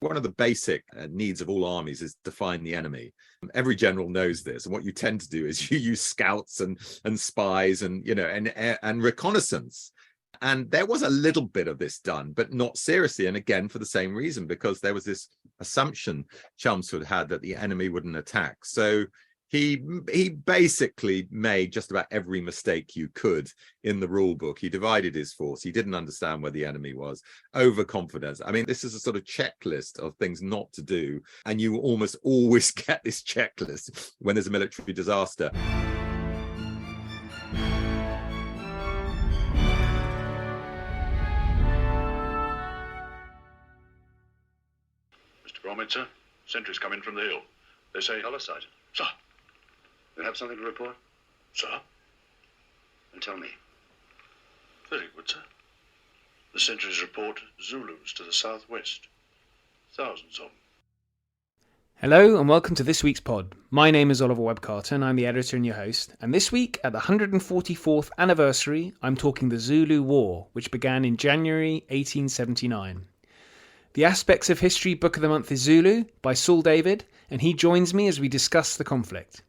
One of the basic needs of all armies is to find the enemy. Every general knows this, and what you tend to do is you use scouts and spies and and reconnaissance. And there was a little bit of this done, but not seriously. And again, for the same reason, because there was this assumption Chelmsford had that the enemy wouldn't attack. So he basically made just about every mistake you could in the rule book. He divided his force. He didn't understand where the enemy was. Overconfidence. I mean, this is a sort of checklist of things not to do. And you almost always get this checklist when there's a military disaster. Mr. Gromit, sir. Sentries come in from the hill. They say... Colour sight. Sir. You have something to report? Sir. Then tell me. Very good, sir. The sentries report Zulus to the southwest. Thousands of them. Hello and welcome to this week's pod. My name is Oliver Webb-Carter and I'm the editor and your host. And this week, at the 144th anniversary, I'm talking the Zulu War, which began in January 1879. The Aspects of History Book of the Month is Zulu by Saul David, and he joins me as we discuss the conflict.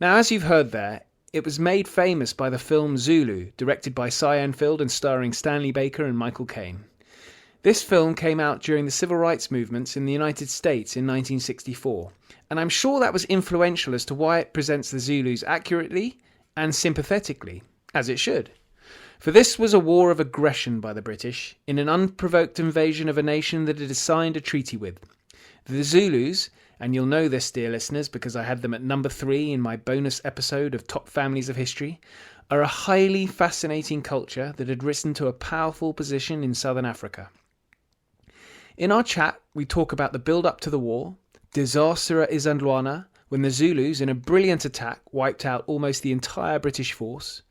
Now, as you've heard there, it was made famous by the film Zulu, directed by Cy Enfield and starring Stanley Baker and Michael Caine. This film came out during the civil rights movements in the United States in 1964, and I'm sure that was influential as to why it presents the Zulus accurately and sympathetically, as it should. For this was a war of aggression by the British in an unprovoked invasion of a nation that it had signed a treaty with. The Zulus, and you'll know this, dear listeners, because I had them at number 3 in my bonus episode of Top Families of History, are a highly fascinating culture that had risen to a powerful position in southern Africa. In our chat, we talk about the build-up to the war, disaster at Isandlwana, when the Zulus, in a brilliant attack, wiped out almost the entire British force,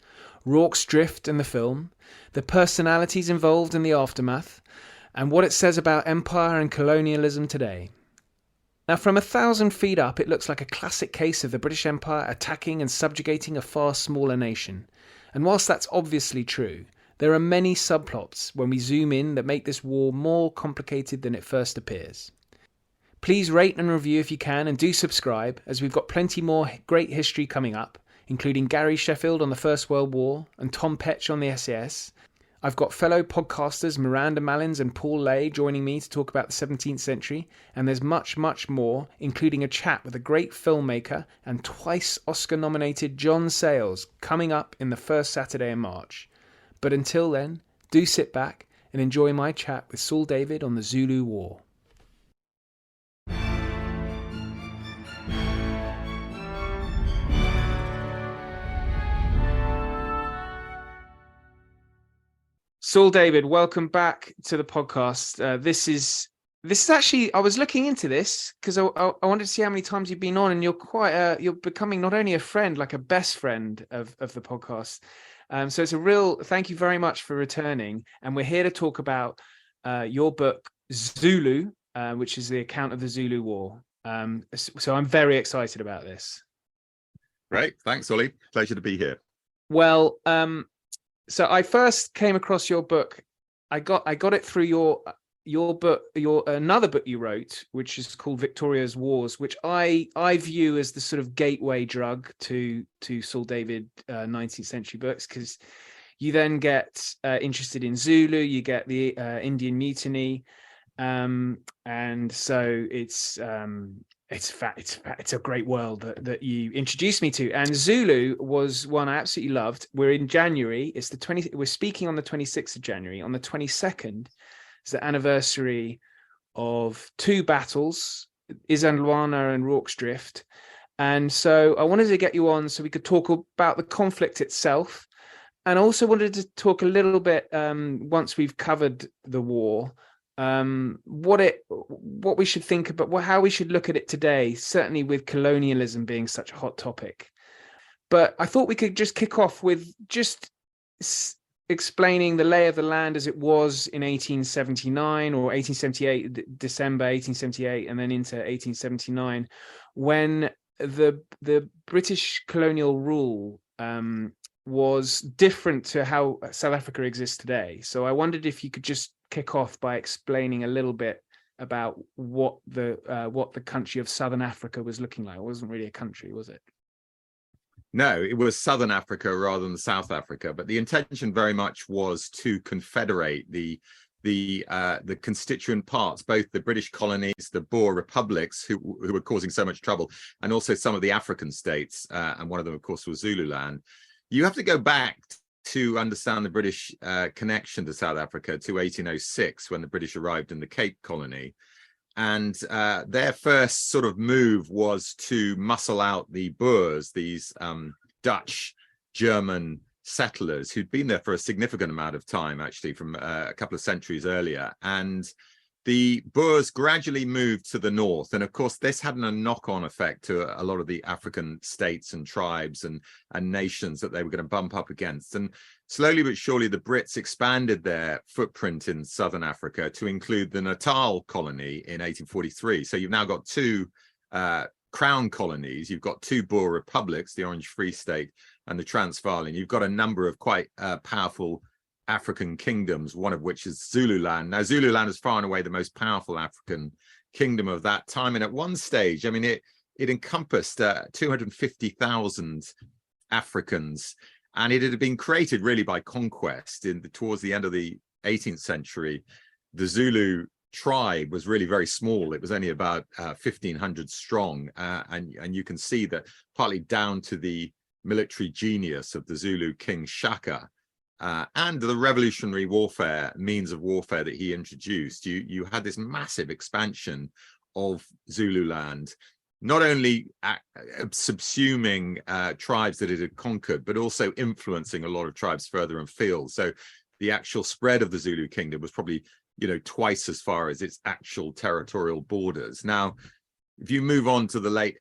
Rorke's drift and the film, the personalities involved in the aftermath, and what it says about empire and colonialism today. Now, from 1,000 feet up, it looks like a classic case of the British Empire attacking and subjugating a far smaller nation. And whilst that's obviously true, there are many subplots when we zoom in that make this war more complicated than it first appears. Please rate and review if you can, and do subscribe, as we've got plenty more great history coming up, including Gary Sheffield on the First World War and Tom Petch on the SAS. I've got fellow podcasters Miranda Mallins and Paul Lay joining me to talk about the 17th century, and there's much, much more, including a chat with a great filmmaker and twice Oscar-nominated John Sayles coming up in the first Saturday in March. But until then, do sit back and enjoy my chat with Saul David on the Zulu War. Saul David, welcome back to the podcast. This is actually, I was looking into this because I wanted to see how many times you've been on, and you're becoming not only a friend, like a best friend of the podcast. So it's a real thank you very much for returning, and we're here to talk about your book Zulu, which is the account of the Zulu War. So I'm very excited about this. Great, thanks, Ollie. Pleasure to be here. Well, so I first came across your book. I got it through your book, another book you wrote, which is called Victoria's Wars, which I view as the sort of gateway drug to Saul David 19th century books, because you then get interested in Zulu, you get the Indian Mutiny, and so it's a great world that you introduced me to. And Zulu was one I absolutely loved. We're in January. We're speaking on the 26th of January. On the 22nd is the anniversary of 2 battles, Isandlwana and Rorke's Drift. And so I wanted to get you on so we could talk about the conflict itself, and also wanted to talk a little bit, once we've covered the war, what we should think about, how we should look at it today, certainly with colonialism being such a hot topic. But I thought we could just kick off with just explaining the lay of the land as it was in 1879 or 1878, December 1878, and then into 1879, when the British colonial rule was different to how South Africa exists today. So I wondered if you could just kick off by explaining a little bit about what the country of Southern Africa was looking like. It wasn't really a country, was it? No, it was Southern Africa rather than South Africa, but the intention very much was to confederate the constituent parts, both the British colonies, the Boer republics, who were causing so much trouble, and also some of the African states, and one of them, of course, was Zululand. You have to go back to understand the British connection to South Africa to 1806, when the British arrived in the Cape Colony. And their first sort of move was to muscle out the Boers, these Dutch, German settlers who'd been there for a significant amount of time, actually, from a couple of centuries earlier. And the Boers gradually moved to the north. And of course, this had a knock-on effect to a lot of the African states and tribes and nations that they were going to bump up against. And slowly but surely, the Brits expanded their footprint in southern Africa to include the Natal colony in 1843. So you've now got two crown colonies. You've got two Boer republics, the Orange Free State and the Transvaal, and you've got a number of quite powerful African kingdoms, one of which is Zululand. Now, Zululand is far and away the most powerful African kingdom of that time. And at one stage, I mean, it encompassed 250,000 Africans, and it had been created really by conquest towards the end of the 18th century. The Zulu tribe was really very small. It was only about 1,500 strong. And you can see that partly down to the military genius of the Zulu king Shaka, and the revolutionary warfare, means of warfare that he introduced. You had this massive expansion of Zululand, not only subsuming tribes that it had conquered, but also influencing a lot of tribes further afield. So the actual spread of the Zulu kingdom was probably, twice as far as its actual territorial borders. Now, if you move on to the late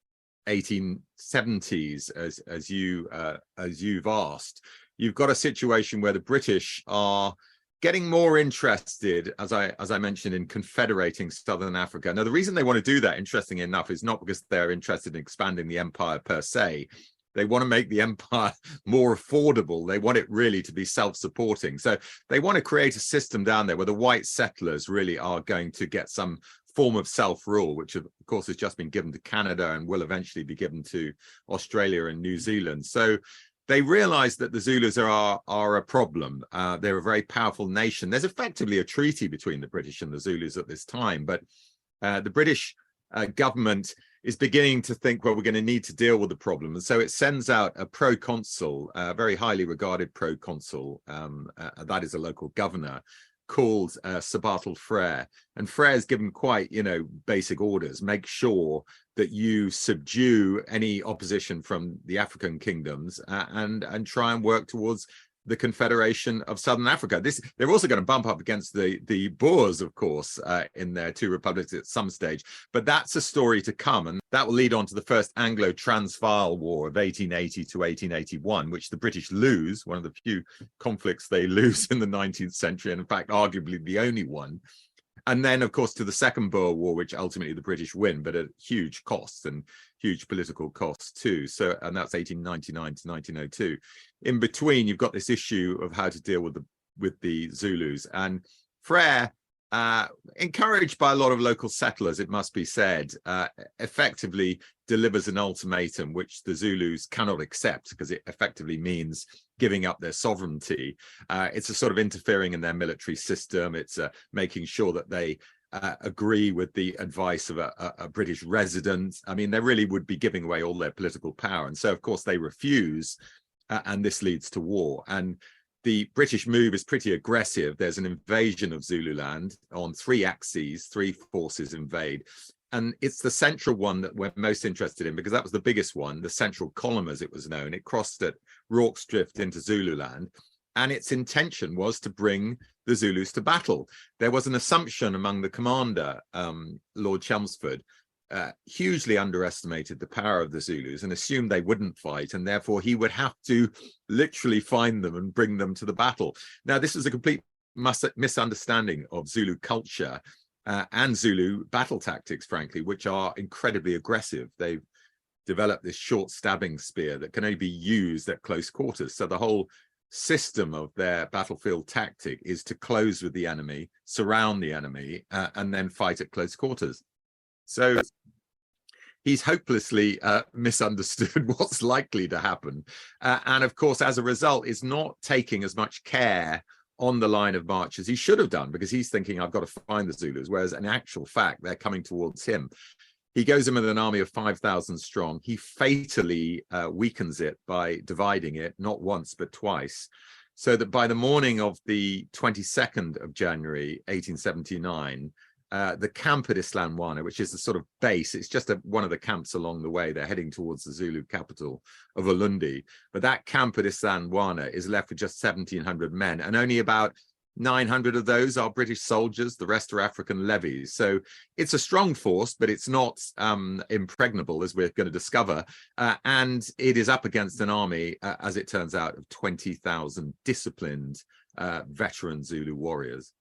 1870s, as you've asked, you've got a situation where the British are getting more interested, as I mentioned, in confederating Southern Africa. Now, the reason they want to do that, interestingly enough, is not because they're interested in expanding the empire per se. They want to make the empire more affordable. They want it really to be self-supporting. So they want to create a system down there where the white settlers really are going to get some form of self-rule, which of course has just been given to Canada and will eventually be given to Australia and New Zealand. So they realize that the Zulus are a problem. They're a very powerful nation. There's effectively a treaty between the British and the Zulus at this time, but the British government is beginning to think, well, we're going to need to deal with the problem. And so it sends out a proconsul, a very highly regarded proconsul, that is a local governor, called Sir Bartle Frere. And Frere's given quite, basic orders. Make sure that you subdue any opposition from the African kingdoms and try and work towards the Confederation of Southern Africa. They're also going to bump up against the Boers, of course, in their two republics at some stage. But that's a story to come, and that will lead on to the first Anglo-Transvaal War of 1880 to 1881, which the British lose, one of the few conflicts they lose in the 19th century, and in fact, arguably the only one. And then, of course, to the Second Boer War, which ultimately the British win, but at huge costs and huge political costs too. So, and that's 1899 to 1902. In between, you've got this issue of how to deal with the Zulus. And Frere, encouraged by a lot of local settlers, it must be said, effectively delivers an ultimatum which the Zulus cannot accept, because it effectively means giving up their sovereignty. It's a sort of interfering in their military system. It's making sure that they agree with the advice of a British resident. I mean, they really would be giving away all their political power. And so, of course, they refuse, and this leads to war. And the British move is pretty aggressive. There's an invasion of Zululand on three axes, three forces invade. And it's the central one that we're most interested in, because that was the biggest one, the central column, as it was known. It crossed at Rorke's Drift into Zululand, and its intention was to bring the Zulus to battle. There was an assumption among the commander, Lord Chelmsford, hugely underestimated the power of the Zulus and assumed they wouldn't fight, and therefore he would have to literally find them and bring them to the battle. Now, this was a complete misunderstanding of Zulu culture and Zulu battle tactics, frankly, which are incredibly aggressive. They've developed this short stabbing spear that can only be used at close quarters. So the whole system of their battlefield tactic is to close with the enemy, surround the enemy, and then fight at close quarters. So he's hopelessly misunderstood what's likely to happen. And of course, as a result, is not taking as much care on the line of march as he should have done, because he's thinking, I've got to find the Zulus, whereas in actual fact, they're coming towards him. He goes in with an army of 5,000 strong. He fatally weakens it by dividing it, not once, but twice, so that by the morning of the 22nd of January, 1879, the camp at Isandlwana, which is the sort of base, it's just one of the camps along the way. They're heading towards the Zulu capital of Ulundi. But that camp at Isandlwana is left with just 1,700 men, and only about 900 of those are British soldiers. The rest are African levies. So it's a strong force, but it's not impregnable, as we're going to discover. And it is up against an army, as it turns out, of 20,000 disciplined veteran Zulu warriors.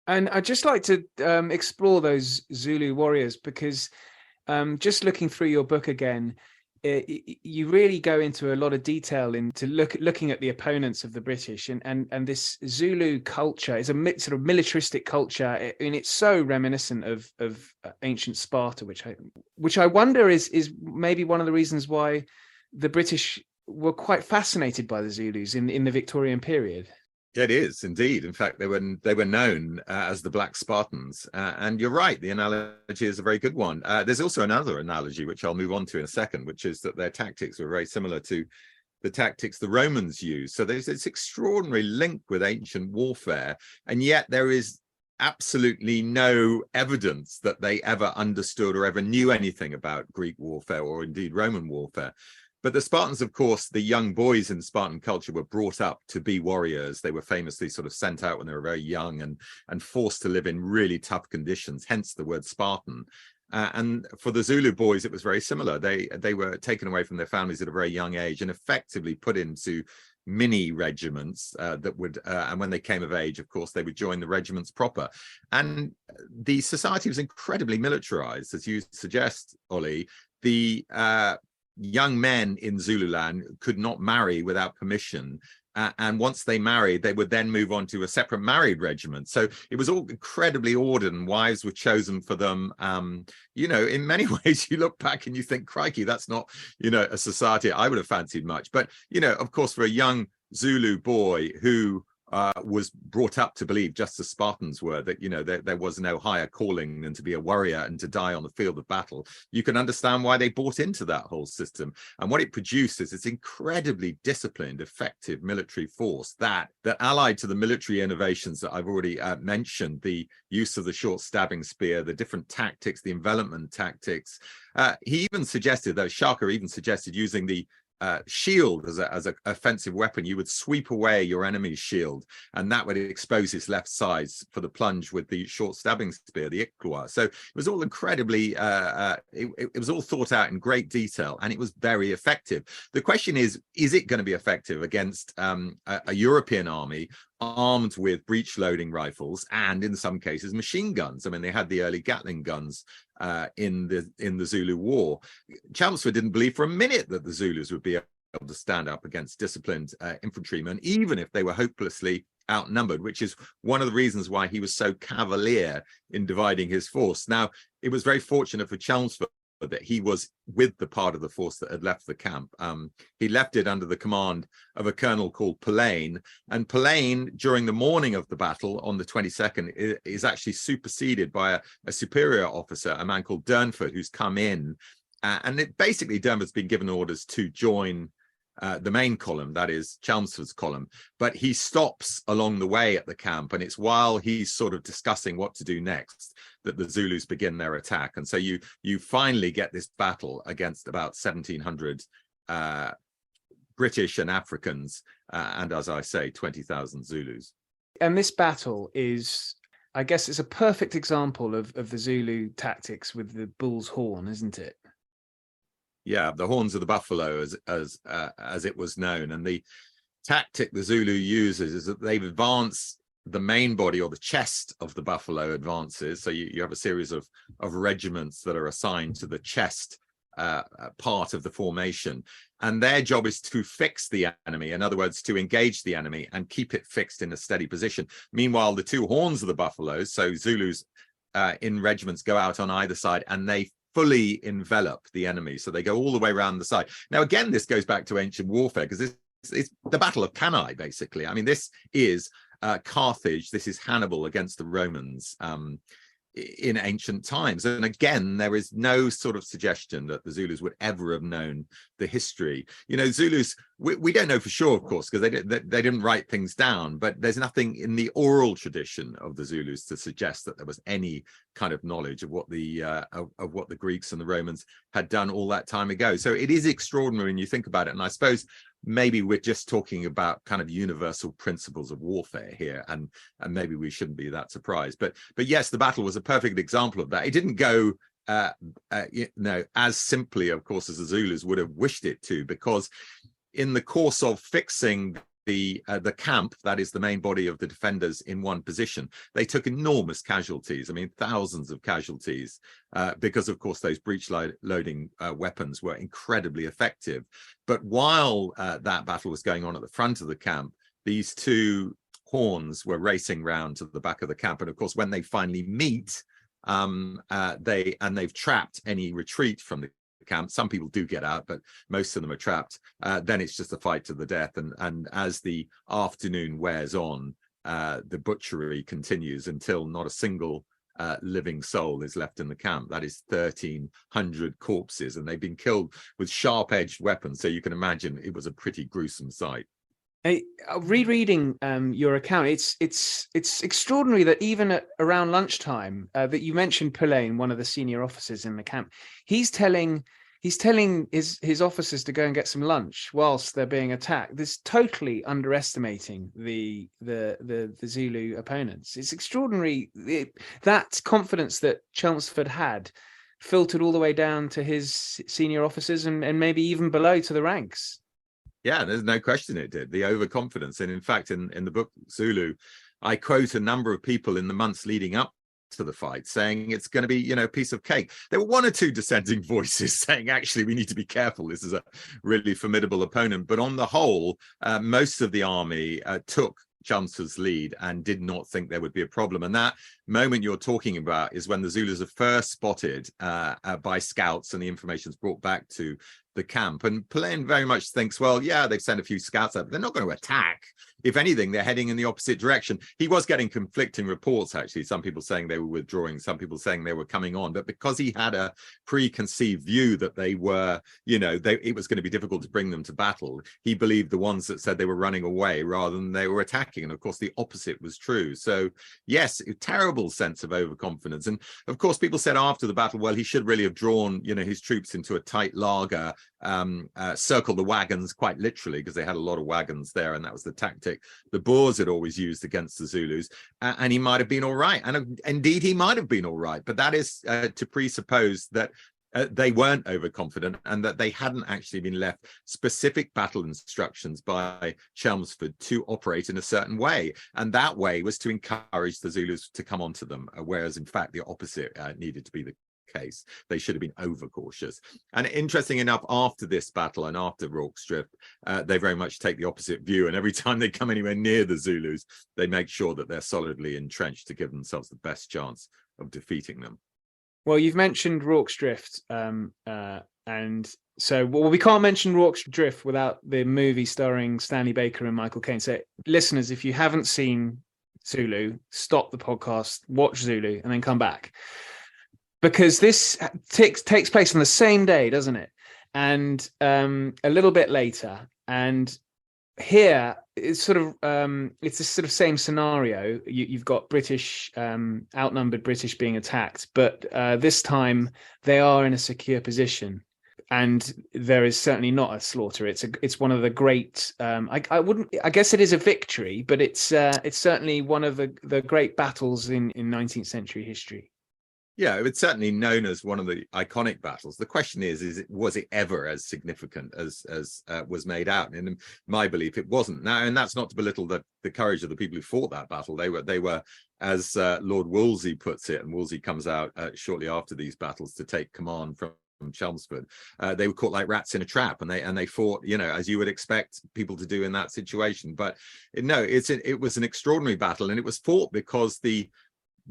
And I'd just like to explore those Zulu warriors, because just looking through your book again, you really go into a lot of detail into looking at the opponents of the British, and this Zulu culture is a sort of militaristic culture, and it's so reminiscent of ancient Sparta, which I wonder is maybe one of the reasons why the British were quite fascinated by the Zulus in the Victorian period. It is indeed. In fact, they were known as the Black Spartans. And you're right, the analogy is a very good one. There's also another analogy, which I'll move on to in a second, which is that their tactics were very similar to the tactics the Romans used. So there's this extraordinary link with ancient warfare, and yet there is absolutely no evidence that they ever understood or ever knew anything about Greek warfare or indeed Roman warfare. But the Spartans, of course, the young boys in Spartan culture were brought up to be warriors. They were famously sort of sent out when they were very young and forced to live in really tough conditions, hence the word Spartan. And for the Zulu boys, it was very similar. They were taken away from their families at a very young age and effectively put into mini regiments that would, and when they came of age, of course, they would join the regiments proper. And the society was incredibly militarized, as you suggest, Ollie. The young men in Zululand could not marry without permission. And once they married, they would then move on to a separate married regiment. So it was all incredibly ordered, and wives were chosen for them. In many ways, you look back and you think, crikey, that's not, a society I would have fancied much. But, of course, for a young Zulu boy who was brought up to believe, just as Spartans were, that there was no higher calling than to be a warrior and to die on the field of battle, you can understand why they bought into that whole system. And what it produced is this incredibly disciplined, effective military force that allied to the military innovations that I've already mentioned, the use of the short stabbing spear, the different tactics, the envelopment tactics. He even suggested, though Shaka even suggested, using the shield as an offensive weapon. You would sweep away your enemy's shield, and that would expose his left side for the plunge with the short stabbing spear, the ikwa. So it was all incredibly, it was all thought out in great detail, and it was very effective. The question is it going to be effective against a European army armed with breech-loading rifles and, in some cases, machine guns? I mean, they had the early Gatling guns in the Zulu War. Chelmsford didn't believe for a minute that the Zulus would be able to stand up against disciplined infantrymen, even if they were hopelessly outnumbered, which is one of the reasons why he was so cavalier in dividing his force. Now, it was very fortunate for Chelmsford that he was with the part of the force that had left the camp. He left it under the command of a colonel called Pulaine, and Pulaine, during the morning of the battle on the 22nd, is actually superseded by a superior officer, a man called Durnford, who's come in, and basically Durnford's been given orders to join the main column, that is Chelmsford's column, but he stops along the way at the camp, and it's while he's sort of discussing what to do next that the Zulus begin their attack. And so you finally get this battle against about 1,700 British and Africans, and as I say, 20,000 Zulus. And this battle is, I guess, it's a perfect example of the Zulu tactics with the bull's horn, isn't it? Yeah, the horns of the buffalo, as it was known. And the tactic the Zulu uses is that they advance the main body, or the chest of the buffalo advances. So you have a series of regiments that are assigned to the chest part of the formation. And their job is to fix the enemy. In other words, to engage the enemy and keep it fixed in a steady position. Meanwhile, the two horns of the buffaloes, so Zulus in regiments, go out on either side and they fully envelop the enemy. So they go all the way around the side. Now, again, this goes back to ancient warfare, because this is the Battle of Cannae, basically. I mean, this is Carthage. This is Hannibal against the Romans in ancient times. And again, there is no sort of suggestion that the Zulus would ever have known the history. You know, Zulus, we don't know for sure, of course, because they didn't write things down, but there's nothing in the oral tradition of the Zulus to suggest that there was any kind of knowledge of what the Greeks and the Romans had done all that time ago. So it is extraordinary when you think about it. And I suppose maybe we're just talking about kind of universal principles of warfare here, and maybe we shouldn't be that surprised. But yes, the battle was a perfect example of that. It didn't go as simply, of course, as the Zulus would have wished it to, because in the course of fixing the camp, that is the main body of the defenders, in one position, they took enormous casualties. I mean, thousands of casualties, because of course those breech loading weapons were incredibly effective. But while that battle was going on at the front of the camp, these two horns were racing round to the back of the camp. And of course, when they finally meet, they've trapped any retreat from the camp. Some people do get out, but most of them are trapped. Then it's just a fight to the death. And as the afternoon wears on, the butchery continues until not a single living soul is left in the camp. That is 1,300 corpses, and they've been killed with sharp-edged weapons. So you can imagine it was a pretty gruesome sight. Rereading your account, it's extraordinary that even around lunchtime, that you mentioned Pulaine, one of the senior officers in the camp, he's telling his officers to go and get some lunch whilst they're being attacked. This totally underestimating the Zulu opponents. It's extraordinary that confidence that Chelmsford had filtered all the way down to his senior officers and maybe even below to the ranks. Yeah, there's no question it did. The overconfidence. And in fact, in the book Zulu, I quote a number of people in the months leading up to the fight saying it's going to be, a piece of cake. There were one or two dissenting voices saying, actually, we need to be careful. This is a really formidable opponent. But on the whole, most of the army took Chelmsford's lead and did not think there would be a problem. And that moment you're talking about is when the Zulus are first spotted by scouts and the information is brought back to the camp. And Pulaine very much thinks, well, yeah, they've sent a few scouts out, but they're not going to attack. If anything, they're heading in the opposite direction. He was getting conflicting reports, actually. Some people saying they were withdrawing, some people saying they were coming on. But because he had a preconceived view that they were, it was going to be difficult to bring them to battle, he believed the ones that said they were running away rather than they were attacking. And of course, the opposite was true. So yes, a terrible sense of overconfidence. And of course, people said after the battle, well, he should really have drawn, his troops into a tight laager, circle the wagons, quite literally, because they had a lot of wagons there, and that was the tactic the Boers had always used against the Zulus, and he might have been all right, and indeed he might have been all right, but that is to presuppose that they weren't overconfident and that they hadn't actually been left specific battle instructions by Chelmsford to operate in a certain way, and that way was to encourage the Zulus to come onto them, whereas in fact the opposite needed to be the case. They should have been overcautious. And interesting enough, after this battle and after Rorke's Drift, they very much take the opposite view, and every time they come anywhere near the Zulus, they make sure that they're solidly entrenched to give themselves the best chance of defeating them. Well, you've mentioned Rorke's Drift, and so we can't mention Rorke's Drift without the movie starring Stanley Baker and Michael Caine. So listeners, if you haven't seen Zulu, stop the podcast, watch Zulu, and then come back. Because this takes place on the same day, doesn't it? And a little bit later. And here it's sort of it's this sort of same scenario. You've got British, outnumbered British being attacked, but this time they are in a secure position, and there is certainly not a slaughter. It's one of the great. I guess it is a victory, but it's certainly one of the great battles in 19th century history. Yeah, it's certainly known as one of the iconic battles. The question was it ever as significant as was made out? And in my belief, it wasn't. Now, and that's not to belittle the courage of the people who fought that battle. They were, as Lord Wolsey puts it, and Wolsey comes out shortly after these battles to take command from Chelmsford. They were caught like rats in a trap, and they fought, as you would expect people to do in that situation. But it was an extraordinary battle, and it was fought because the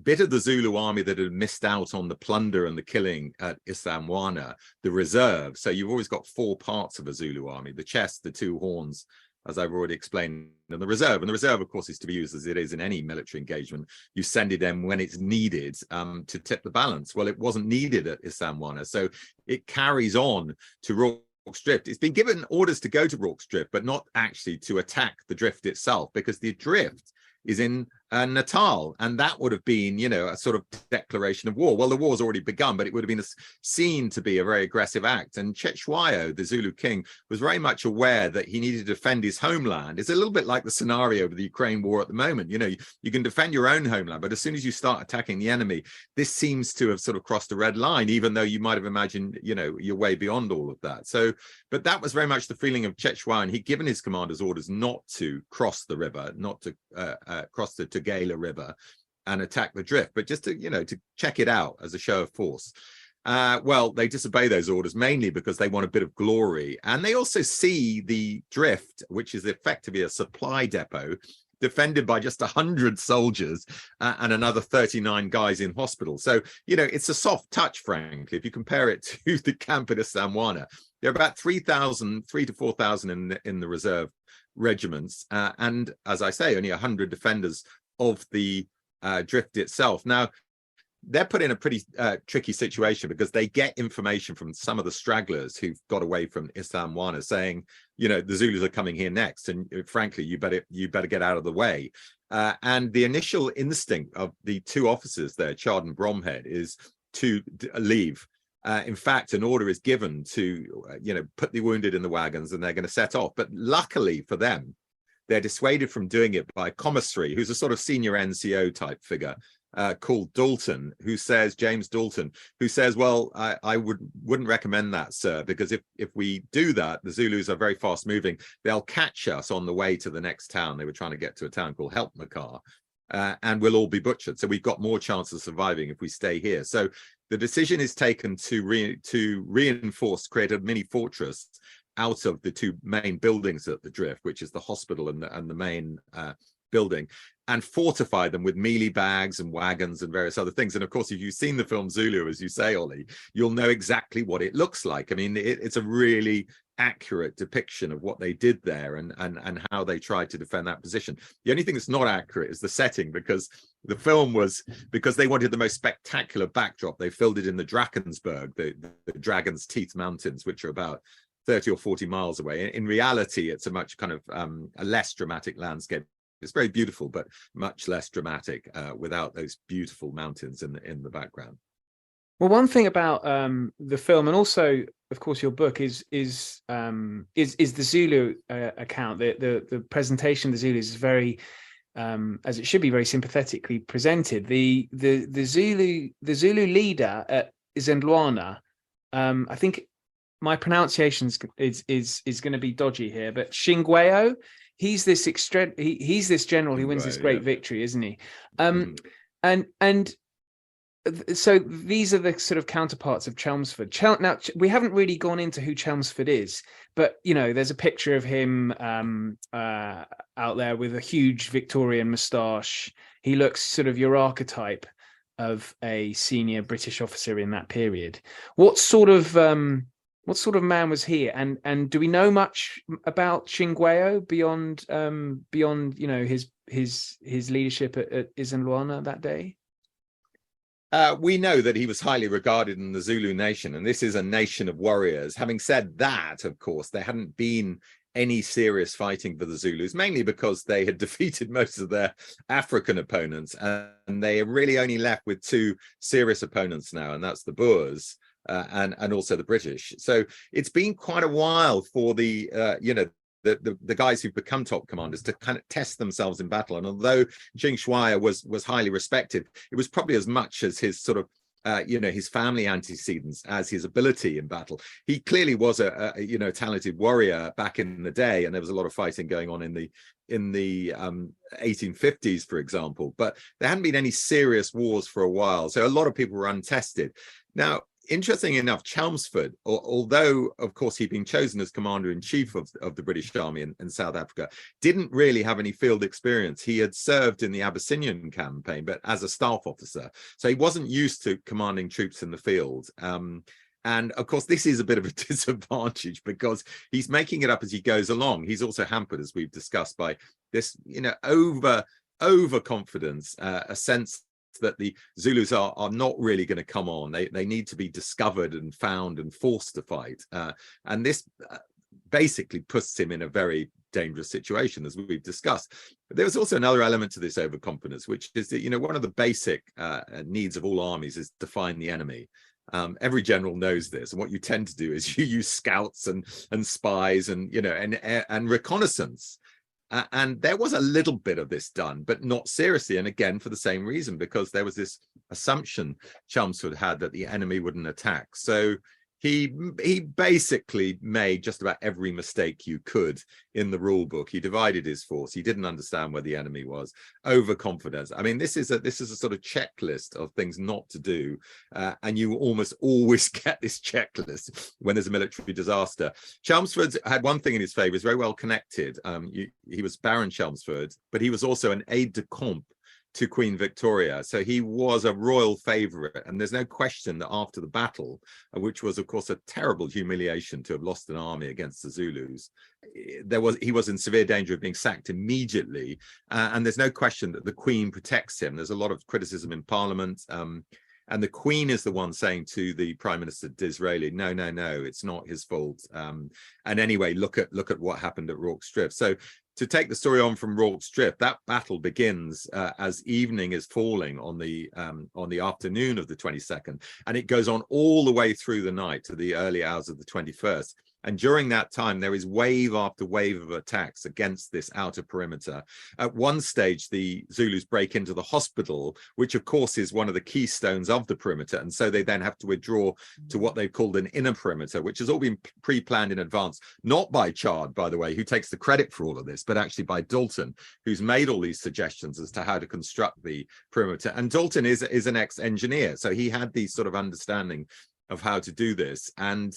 bit of the Zulu army that had missed out on the plunder and the killing at Isandlwana, the reserve. So you've always got 4 parts of a Zulu army: the chest, the 2 horns, as I've already explained, and the reserve. And the reserve, of course, is to be used as it is in any military engagement. You send it in when it's needed to tip the balance. Well, it wasn't needed at Isandlwana, so it carries on to Rorke's Drift. It's been given orders to go to Rorke's Drift, but not actually to attack the drift itself, because the drift is in Natal, and that would have been, a sort of declaration of war. Well, the war's already begun, but it would have been seen to be a very aggressive act. And Cetshwayo, the Zulu king, was very much aware that he needed to defend his homeland. It's a little bit like the scenario of the Ukraine war at the moment. You can defend your own homeland, but as soon as you start attacking the enemy, this seems to have sort of crossed a red line, even though you might have imagined, you're way beyond all of that. So, but that was very much the feeling of Cetshwayo, and he'd given his commanders orders not to cross the river, not to cross the Tugela River and attack the drift, but just to check it out as a show of force. Well, they disobey those orders mainly because they want a bit of glory, and they also see the drift, which is effectively a supply depot, defended by just 100 soldiers and another 39 guys in hospital. So, it's a soft touch, frankly, if you compare it to the camp at Isandlwana. There are about 3,000 to 4,000 in the reserve regiments, and as I say, only 100 defenders of the drift itself. Now, they're put in a pretty tricky situation because they get information from some of the stragglers who've got away from Isandlwana saying, the Zulus are coming here next, and frankly, you better get out of the way. And the initial instinct of the 2 officers there, Chard and Bromhead, is to leave. In fact, an order is given to, put the wounded in the wagons, and they're going to set off. But luckily for them, they're dissuaded from doing it by a commissary, who's a sort of senior NCO type figure, called Dalton, James Dalton, who says, well, I wouldn't recommend that, sir, because if we do that, the Zulus are very fast moving. They'll catch us on the way to the next town. They were trying to get to a town called Helpmakar, and we'll all be butchered. So we've got more chance of surviving if we stay here. So the decision is taken to reinforce, create a mini fortress out of the 2 main buildings at the drift, which is the hospital and the main building, and fortify them with mealie bags and wagons and various other things. And of course, if you've seen the film Zulu, as you say, Ollie, you'll know exactly what it looks like. I mean, it's a really accurate depiction of what they did there and how they tried to defend that position. The only thing that's not accurate is the setting, because the film was, because they wanted the most spectacular backdrop, they filmed it in the Drakensberg, the Dragon's Teeth Mountains, which are about 30 or 40 miles away. In reality, it's a much kind of a less dramatic landscape. It's very beautiful, but much less dramatic without those beautiful mountains in the background. Well, one thing about the film, and also, of course, your book is the Zulu account. The presentation of the Zulus is very, as it should be, very sympathetically presented. The Zulu leader at Isandlwana, I think my pronunciation is going to be dodgy here, but Shingwayo. He's this general who wins this great victory, isn't he? And so these are the sort of counterparts of Chelmsford. Now, we haven't really gone into who Chelmsford is, but there's a picture of him out there with a huge Victorian moustache. He looks sort of your archetype of a senior British officer in that period. What sort of man was he? And do we know much about Shingwayo beyond his leadership at Isandlwana that day? We know that he was highly regarded in the Zulu nation, and this is a nation of warriors. Having said that, of course, there hadn't been any serious fighting for the Zulus, mainly because they had defeated most of their African opponents, and they are really only left with 2 serious opponents now, and that's the Boers. And also the British. So it's been quite a while for the guys who've become top commanders to kind of test themselves in battle. And although Cetshwayo was highly respected, it was probably as much as his sort of his family antecedents as his ability in battle. He clearly was a talented warrior back in the day, and there was a lot of fighting going on in the 1850s, for example. But there hadn't been any serious wars for a while, so a lot of people were untested. Now, interesting enough, Chelmsford, although of course he'd been chosen as commander-in-chief of the British Army in South Africa, didn't really have any field experience. He had served in the Abyssinian campaign, but as a staff officer, so he wasn't used to commanding troops in the field. And of course, this is a bit of a disadvantage because he's making it up as he goes along. He's also hampered, as we've discussed, by this, overconfidence, a sense that the Zulus are not really going to come on. They need to be discovered and found and forced to fight. And this basically puts him in a very dangerous situation, as we've discussed. But there was also another element to this overconfidence, which is that, one of the basic needs of all armies is to find the enemy. Every general knows this, and what you tend to do is you use scouts and spies and and reconnaissance. And there was a little bit of this done, but not seriously. And again, for the same reason, because there was this assumption Chelmsford had that the enemy wouldn't attack. So he basically made just about every mistake you could in the rule book. He divided his force. He didn't understand where the enemy was. Overconfidence. I mean, this is a sort of checklist of things not to do, and you almost always get this checklist when there's a military disaster. Chelmsford had one thing in his favour: he's very well connected. He was Baron Chelmsford, but he was also an aide-de-camp to Queen Victoria, so he was a royal favourite. And there's no question that after the battle, which was of course a terrible humiliation to have lost an army against the Zulus, he was in severe danger of being sacked immediately. And there's no question that the Queen protects him. There's a lot of criticism in Parliament, and the Queen is the one saying to the Prime Minister Disraeli, no, it's not his fault. And anyway, look at what happened at Rorke Strip. So to take the story on from Rorke Strip, that battle begins as evening is falling on the afternoon of the 22nd, and it goes on all the way through the night to the early hours of the 21st. And during that time, there is wave after wave of attacks against this outer perimeter. At one stage, the Zulus break into the hospital, which of course is one of the keystones of the perimeter. And so they then have to withdraw to what they've called an inner perimeter, which has all been pre-planned in advance, not by Chard, by the way, who takes the credit for all of this, but actually by Dalton, who's made all these suggestions as to how to construct the perimeter. And Dalton is an ex-engineer, so he had these sort of understanding of how to do this. And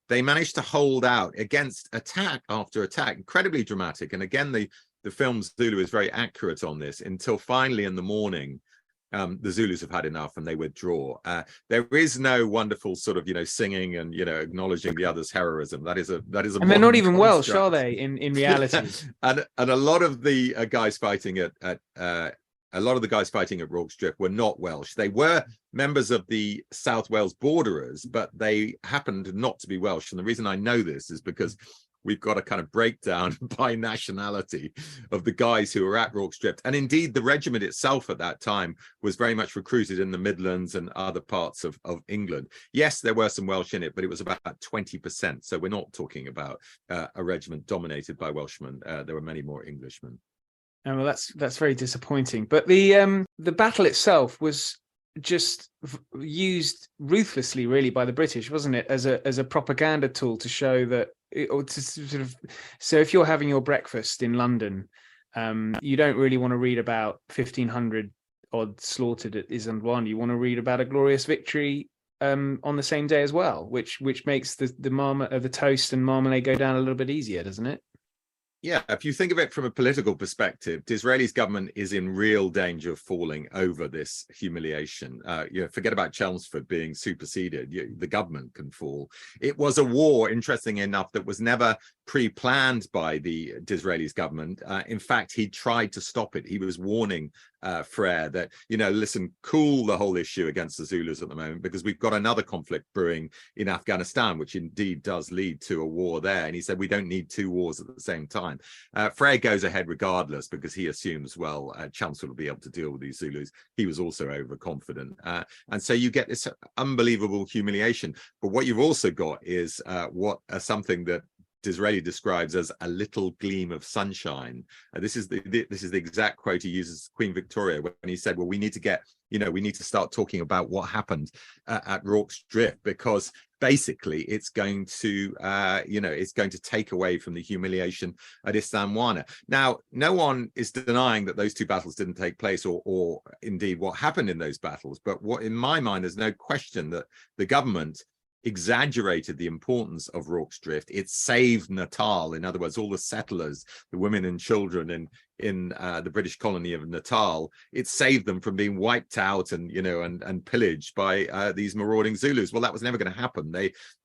they managed to hold out against attack after attack, incredibly dramatic. And again, the film Zulu is very accurate on this, until finally in the morning, the Zulus have had enough and they withdraw. There is no wonderful sort of, singing and, acknowledging the other's heroism. That is a and they're not even Welsh, are they, in reality? and a lot of the guys fighting a lot of the guys fighting at Rorke Strip were not Welsh. They were members of the South Wales borderers, but they happened not to be Welsh. And the reason I know this is because we've got a kind of breakdown by nationality of the guys who were at Rorke Strip. And indeed, the regiment itself at that time was very much recruited in the Midlands and other parts of England. Yes, there were some Welsh in it, but it was about 20%. So we're not talking about a regiment dominated by Welshmen. There were many more Englishmen. Oh, well, that's very disappointing. But the battle itself was just used ruthlessly, really, by the British, wasn't it, as a propaganda tool to show that, or to sort of. So if you're having your breakfast in London, you don't really want to read about 1,500 odd slaughtered at Isandlwana. You want to read about a glorious victory on the same day as well, which makes the toast and marmalade go down a little bit easier, doesn't it? Yeah, if you think of it from a political perspective, Disraeli's government is in real danger of falling over this humiliation. Forget about Chelmsford being superseded. The government can fall. It was a war, interesting enough, that was never pre-planned by the Disraeli's government. In fact, he tried to stop it. He was warning Frere that, listen, cool the whole issue against the Zulus at the moment, because we've got another conflict brewing in Afghanistan, which indeed does lead to a war there. And he said, we don't need two wars at the same time. Frere goes ahead regardless, because he assumes, Chelmsford will be able to deal with these Zulus. He was also overconfident. And so you get this unbelievable humiliation. But what you've also got is something that Disraeli describes as a little gleam of sunshine. This is the exact quote he uses Queen Victoria when he said, well, we need to start talking about what happened at Rorke's Drift, because basically it's going to take away from the humiliation at Isandlwana. Now, no one is denying that those two battles didn't take place, or indeed what happened in those battles. But what, in my mind, there's no question that the government exaggerated the importance of Rorke's Drift. It saved Natal. In other words, all the settlers, the women and children in the British colony of Natal, it saved them from being wiped out and pillaged by these marauding Zulus. Well, that was never going to happen.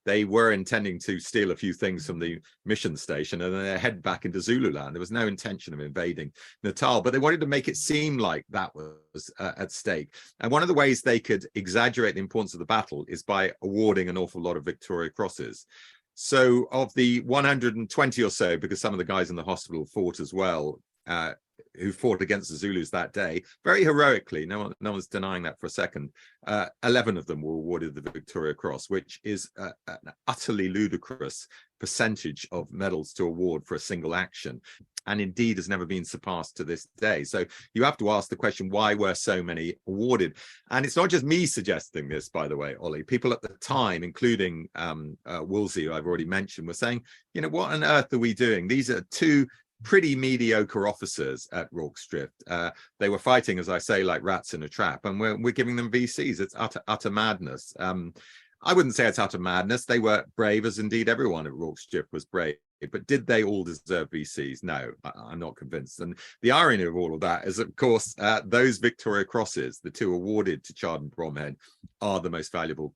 They were intending to steal a few things from the mission station and then they head back into Zululand. There was no intention of invading Natal, but they wanted to make it seem like that was at stake. And one of the ways they could exaggerate the importance of the battle is by awarding an awful lot of Victoria Crosses. So of the 120 or so, because some of the guys in the hospital fought as well, who fought against the Zulus that day, very heroically, no one's denying that for a second, 11 of them were awarded the Victoria Cross, which is an utterly ludicrous percentage of medals to award for a single action, and indeed has never been surpassed to this day. So you have to ask the question, why were so many awarded? And it's not just me suggesting this, by the way, Ollie. People at the time, including Wolsey, who I've already mentioned, were saying, what on earth are we doing? These are two pretty mediocre officers at Rorke's Drift. They were fighting, as I say, like rats in a trap, and we're giving them VCs. It's utter madness. I wouldn't say it's utter madness. They were brave, as indeed everyone at Rorke's Drift was brave. But did they all deserve VCs? No, I'm not convinced. And the irony of all of that is, of course, those Victoria Crosses, the two awarded to Chard and Bromhead, are the most valuable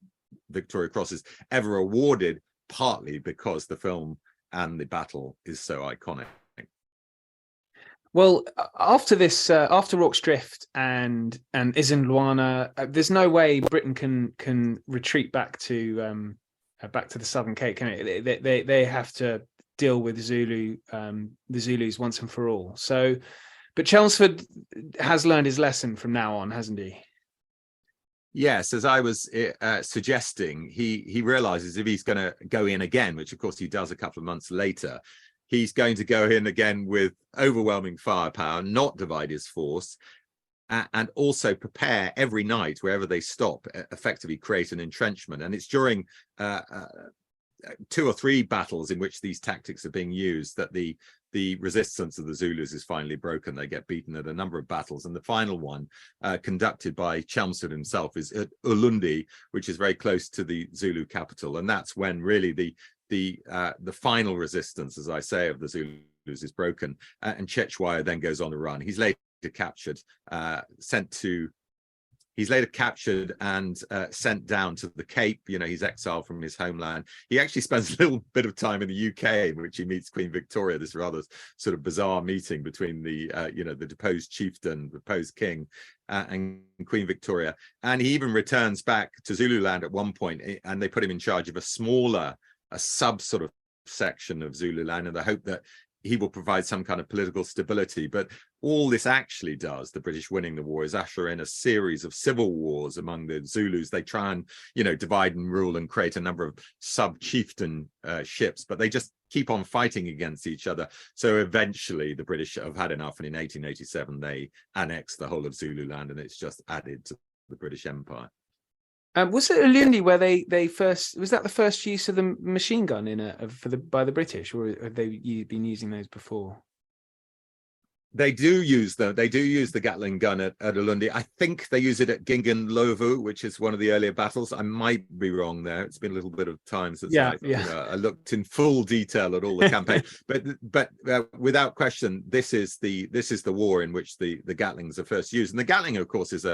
Victoria Crosses ever awarded, partly because the film and the battle is so iconic. Well, after this, after Rorke's Drift and Isandlwana, there's no way Britain can retreat back to the Southern Cape, can it? They have to deal with the Zulus once and for all. So, but Chelmsford has learned his lesson from now on, hasn't he? Yes, as I was suggesting, he realizes if he's going to go in again, which of course he does a couple of months later, he's going to go in again with overwhelming firepower, not divide his force, and also prepare every night, wherever they stop, effectively create an entrenchment. And it's during 2 or 3 battles in which these tactics are being used that the resistance of the Zulus is finally broken. They get beaten at a number of battles, and the final one, conducted by Chelmsford himself, is at Ulundi, which is very close to the Zulu capital. And that's when really the final resistance, as I say, of the Zulus is broken, and Chechwaya then goes on to run. He's later captured, he's later captured and sent down to the Cape. He's exiled from his homeland. He actually spends a little bit of time in the UK, in which he meets Queen Victoria, this rather sort of bizarre meeting between the deposed chieftain, the deposed king, and Queen Victoria. And he even returns back to Zululand at one point, and they put him in charge of a sub sort of section of Zululand in the hope that he will provide some kind of political stability. But all this actually does, the British winning the war, is usher in a series of civil wars among the Zulus. They try and, divide and rule and create a number of sub-chieftain ships, but they just keep on fighting against each other. So eventually the British have had enough, and in 1887 they annexed the whole of Zululand, and it's just added to the British Empire. Was it Ulundi where they first, was that the first use of the machine gun by the British, or have they been using those before? They do use the Gatling gun at Ulundi. I think they use it at Gingan-Lovu, which is one of the earlier battles. I might be wrong there. It's been a little bit of time since I looked in full detail at all the campaign. but without question, this is the war in which the Gatlings are first used. And the Gatling, of course, is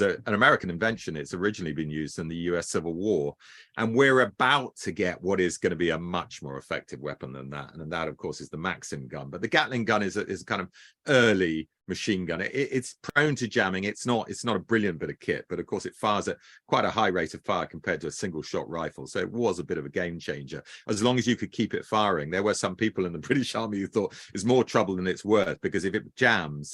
an American invention. It's originally been used in the US Civil War, and we're about to get what is going to be a much more effective weapon than that, and that, of course, is the Maxim gun. But the Gatling gun is a kind of early machine gun. It's prone to jamming. It's not a brilliant bit of kit, but of course it fires at quite a high rate of fire compared to a single shot rifle. So it was a bit of a game changer, as long as you could keep it firing. There were some people in the British Army who thought it's more trouble than it's worth, because if it jams,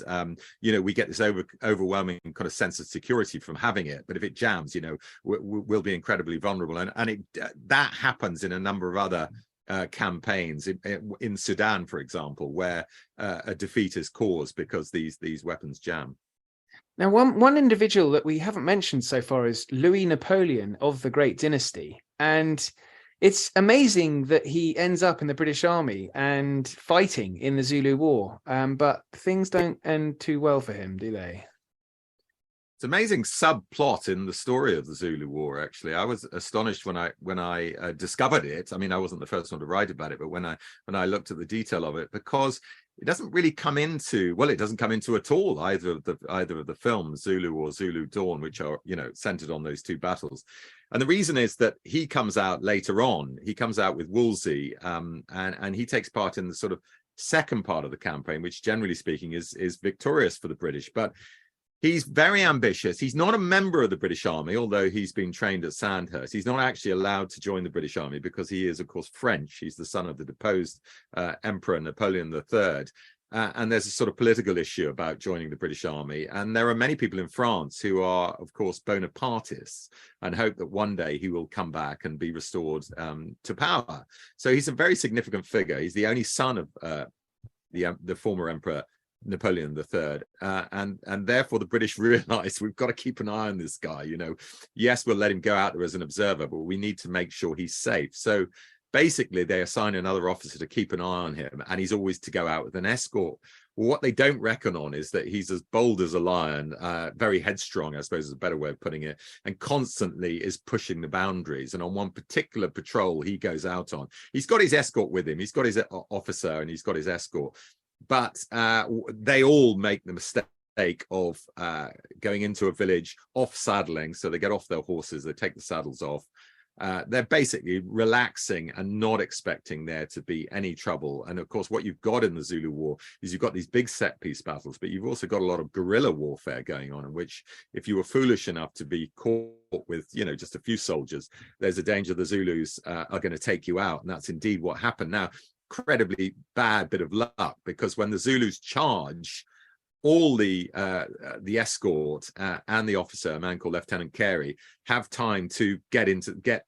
we get this overwhelming kind of sense of security from having it. But if it jams, we'll be incredibly vulnerable. And that happens in a number of other campaigns in Sudan, for example, where a defeat is caused because these weapons jam. Now, one individual that we haven't mentioned so far is Louis Napoleon of the Great Dynasty. And it's amazing that he ends up in the British Army and fighting in the Zulu War. But things don't end too well for him, do they? It's an amazing subplot in the story of the Zulu War. Actually, I was astonished when I discovered it. I mean, I wasn't the first one to write about it, but when I looked at the detail of it, because it doesn't really come into, well, it doesn't come into at all either of the films, Zulu or Zulu Dawn, which are, you know, centered on those two battles. And the reason is that he comes out later on. He comes out with Wolsey, and he takes part in the sort of second part of the campaign, which generally speaking is victorious for the British. But he's very ambitious. He's not a member of the British Army, although he's been trained at Sandhurst. He's not actually allowed to join the British Army because he is, of course, French. He's the son of the deposed Emperor Napoleon III. And there's a sort of political issue about joining the British Army. And there are many people in France who are, of course, Bonapartists and hope that one day he will come back and be restored to power. So he's a very significant figure. He's the only son of the former Emperor Napoleon III, and therefore the British realized we've got to keep an eye on this guy. You know, yes, we'll let him go out there as an observer, but we need to make sure he's safe. So basically they assign another officer to keep an eye on him, and he's always to go out with an escort. Well, what they don't reckon on is that he's as bold as a lion, very headstrong, I suppose is a better way of putting it, and constantly is pushing the boundaries. And on one particular patrol he goes out on, he's got his escort with him. He's got his officer and he's got his escort. But they all make the mistake of going into a village off saddling. So they get off their horses, they take the saddles off. They're basically relaxing and not expecting there to be any trouble. And of course, what you've got in the Zulu War is you've got these big set piece battles, but you've also got a lot of guerrilla warfare going on, in which if you were foolish enough to be caught with, you know, just a few soldiers, there's a danger the Zulus are going to take you out. And that's indeed what happened. Now, incredibly bad bit of luck, because when the Zulus charge, all the escort and the officer, a man called Lieutenant Carey, have time to get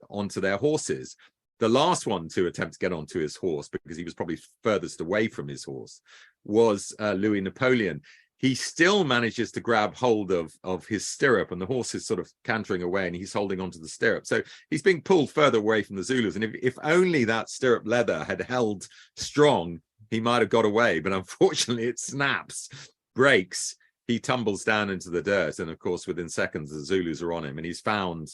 onto their horses. The last one to attempt to get onto his horse, because he was probably furthest away from his horse, was Louis Napoleon. He still manages to grab hold of his stirrup, and the horse is sort of cantering away and he's holding onto the stirrup. So he's being pulled further away from the Zulus. And if only that stirrup leather had held strong, he might have got away. But unfortunately, it snaps, breaks. He tumbles down into the dirt. And of course, within seconds, the Zulus are on him. And he's found,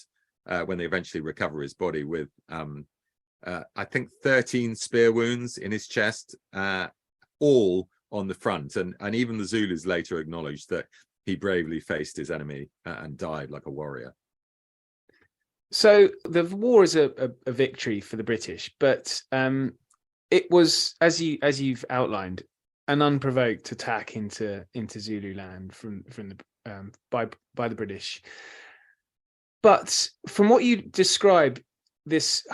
when they eventually recover his body, with, I think, 13 spear wounds in his chest, all on the front, and even the Zulus later acknowledged that he bravely faced his enemy and died like a warrior. So the war is a victory for the British, but it was, as you've outlined, an unprovoked attack into Zululand from the by the British. But from what you describe, this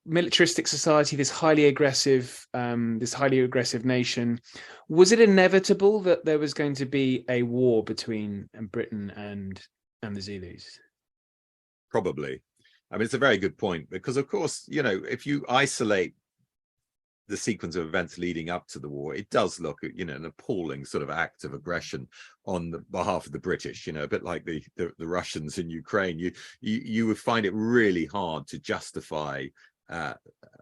militaristic society, this highly aggressive nation, was it inevitable that there was going to be a war between Britain and the Zulus? Probably. I mean, it's a very good point, because of course, you know, if you isolate the sequence of events leading up to the war, it does look, you know, an appalling sort of act of aggression on the behalf of the British, you know, a bit like the Russians in Ukraine. You would find it really hard to justify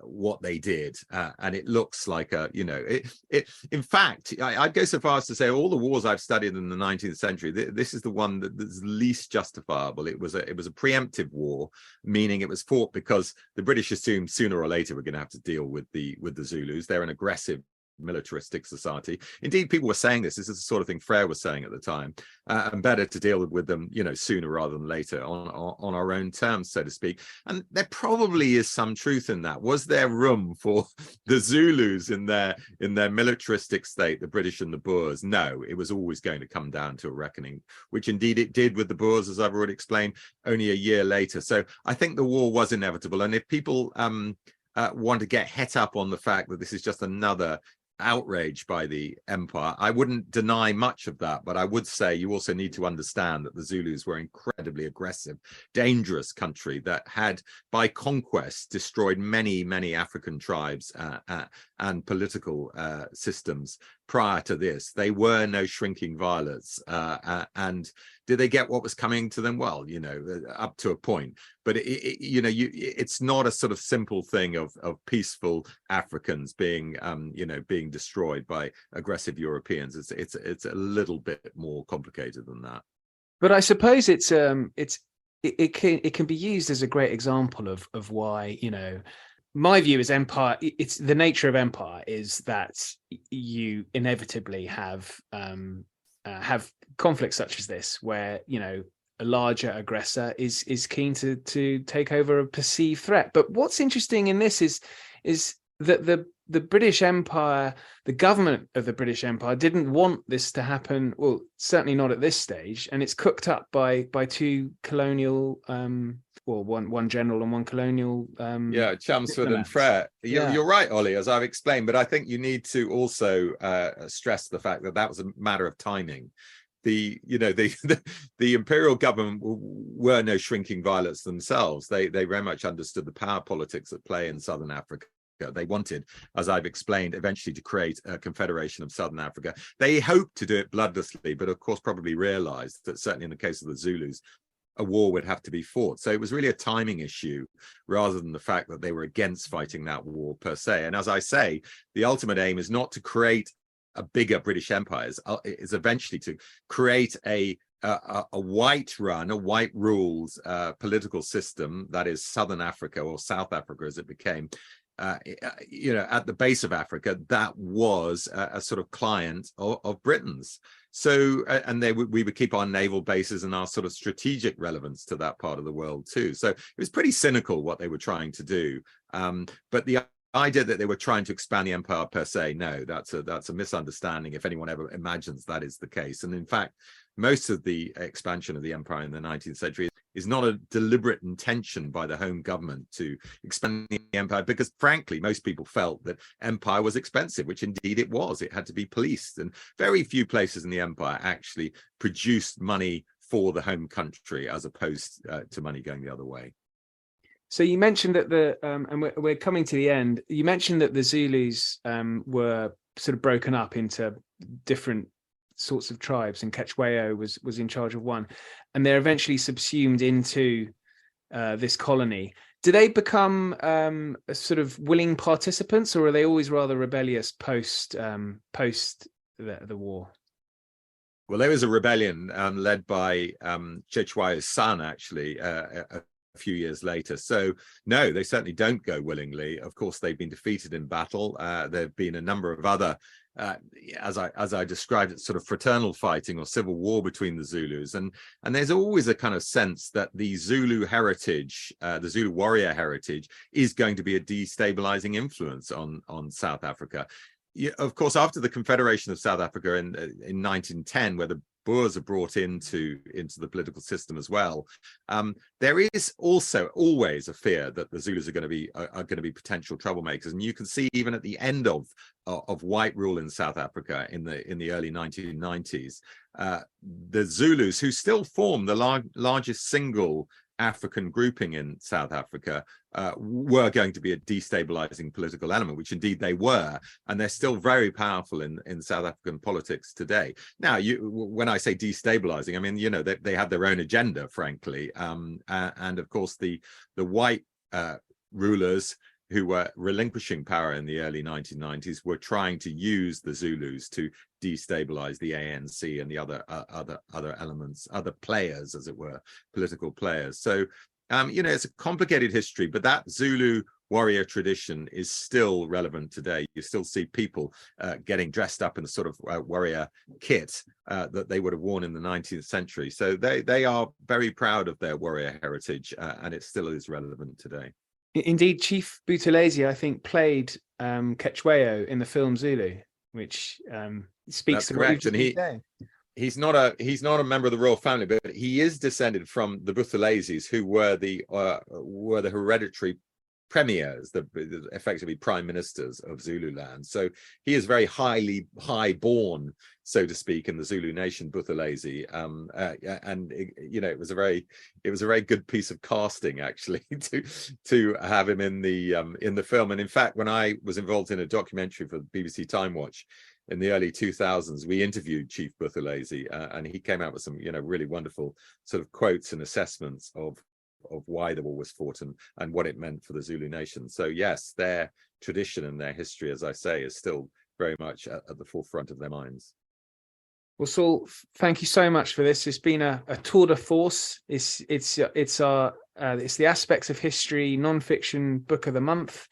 what they did, and it looks like in fact, I'd go so far as to say all the wars I've studied in the 19th century, this is the one that's least justifiable. It was a preemptive war, meaning it was fought because the British assumed sooner or later we're going to have to deal with the Zulus. They're an aggressive militaristic society. Indeed, people were saying this is the sort of thing Frere was saying at the time, and better to deal with them, you know, sooner rather than later, on our own terms, so to speak. And there probably is some truth in that. Was there room for the Zulus in their militaristic state, the British and the Boers? No, it was always going to come down to a reckoning, which indeed it did with the Boers, as I've already explained, only a year later. So I think the war was inevitable. And if people want to get het up on the fact that this is just another outraged by the empire. I wouldn't deny much of that, but I would say you also need to understand that the Zulus were incredibly aggressive, dangerous country that had, by conquest, destroyed many African tribes and political systems prior to this. They were no shrinking violets, and did they get what was coming to them? Well, up to a point, but it's not a sort of simple thing of peaceful Africans being destroyed by aggressive Europeans. It's a little bit more complicated than that. But I suppose it can be used as a great example of why, my view is empire. It's the nature of empire is that you inevitably have conflicts such as this, where a larger aggressor is keen to take over a perceived threat. But what's interesting in this is that the British Empire, the government of the British Empire, didn't want this to happen. Well, certainly not at this stage, and it's cooked up by two colonial, one general and one colonial. Chelmsford and Frere. You're right, Ollie, as I've explained. But I think you need to also stress the fact that was a matter of timing. The imperial government were no shrinking violets themselves. They very much understood the power politics at play in Southern Africa. They wanted, as I've explained, eventually to create a confederation of Southern Africa. They hoped to do it bloodlessly, but of course probably realized that certainly in the case of the Zulus, a war would have to be fought. So it was really a timing issue rather than the fact that they were against fighting that war per se. And as I say, the ultimate aim is not to create a bigger British empire, is eventually to create a white rules political system that is Southern Africa, or South Africa as it became, at the base of Africa, that was a sort of client of Britain's. So, and we would keep our naval bases and our sort of strategic relevance to that part of the world too. So it was pretty cynical what they were trying to do. But the idea that they were trying to expand the empire per se, no, that's a misunderstanding if anyone ever imagines that is the case. And in fact, most of the expansion of the empire in the 19th century is not a deliberate intention by the home government to expand the empire, because frankly, most people felt that empire was expensive, which indeed it was. It had to be policed, and very few places in the empire actually produced money for the home country as opposed to money going the other way. So you mentioned that and we're coming to the end. You mentioned that the Zulus were sort of broken up into different sorts of tribes, and Cetshwayo was in charge of one, and they're eventually subsumed into this colony. Do they become sort of willing participants, or are they always rather rebellious post the war? Well, there was a rebellion led by Cetshwayo's son, actually, a few years later. So no, they certainly don't go willingly. Of course, they've been defeated in battle. There have been a number of other, as I described it, sort of fraternal fighting or civil war between the Zulus. And there's always a kind of sense that the Zulu heritage, the Zulu warrior heritage, is going to be a destabilizing influence on South Africa. Of course, after the Confederation of South Africa in 1910, where the Boers are brought into the political system as well, there is also always a fear that the Zulus are going to be potential troublemakers, and you can see even at the end of white rule in South Africa in the early 1990s, the Zulus, who still form the largest single African grouping in South Africa, were going to be a destabilizing political element, which indeed they were, and they're still very powerful in South African politics today. Now, when I say destabilizing, I mean, they have their own agenda, frankly, and of course the white rulers who were relinquishing power in the early 1990s were trying to use the Zulus to destabilize the ANC and the other elements, other players, as it were, political players. So, it's a complicated history, but that Zulu warrior tradition is still relevant today. You still see people getting dressed up in the sort of warrior kit that they would have worn in the 19th century. So they are very proud of their warrior heritage, and it still is relevant today. Indeed, Chief Buthelezi, I think, played Cetshwayo in the film Zulu, which speaks to correct. And he's not a member of the royal family, but he is descended from the Buthelezis, who were the hereditary premiers, effectively prime ministers of Zululand. So he is very high born, so to speak, in the Zulu nation, Buthelezi. And it was a very good piece of casting, actually, to have him in the film. And in fact, when I was involved in a documentary for BBC Time Watch in the early 2000s, we interviewed Chief Buthelezi, and he came out with some, really wonderful sort of quotes and assessments of why the war was fought and what it meant for the Zulu nation. So yes, their tradition and their history, as I say, is still very much at the forefront of their minds. Well, Saul, thank you so much for this. It's been a tour de force. It's the Aspects of History non-fiction book of the month.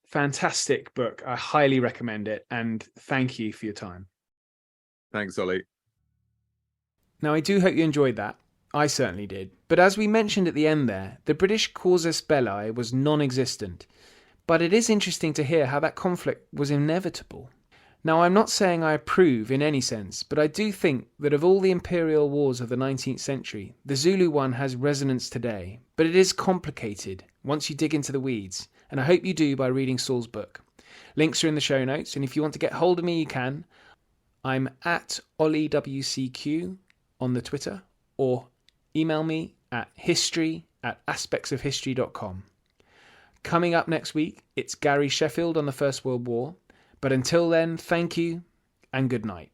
Fantastic book. I highly recommend it, and thank you for your time. Thanks, Ollie. Now, I do hope you enjoyed that. I certainly did. But as we mentioned at the end there, the British casus belli was non-existent. But it is interesting to hear how that conflict was inevitable. Now, I'm not saying I approve in any sense, but I do think that of all the imperial wars of the 19th century, the Zulu one has resonance today. But it is complicated once you dig into the weeds, and I hope you do by reading Saul's book. Links are in the show notes, and if you want to get hold of me, you can. I'm at OllieWCQ on the Twitter, or email me at history@aspectsofhistory.com. Coming up next week, it's Gary Sheffield on the First World War. But until then, thank you and good night.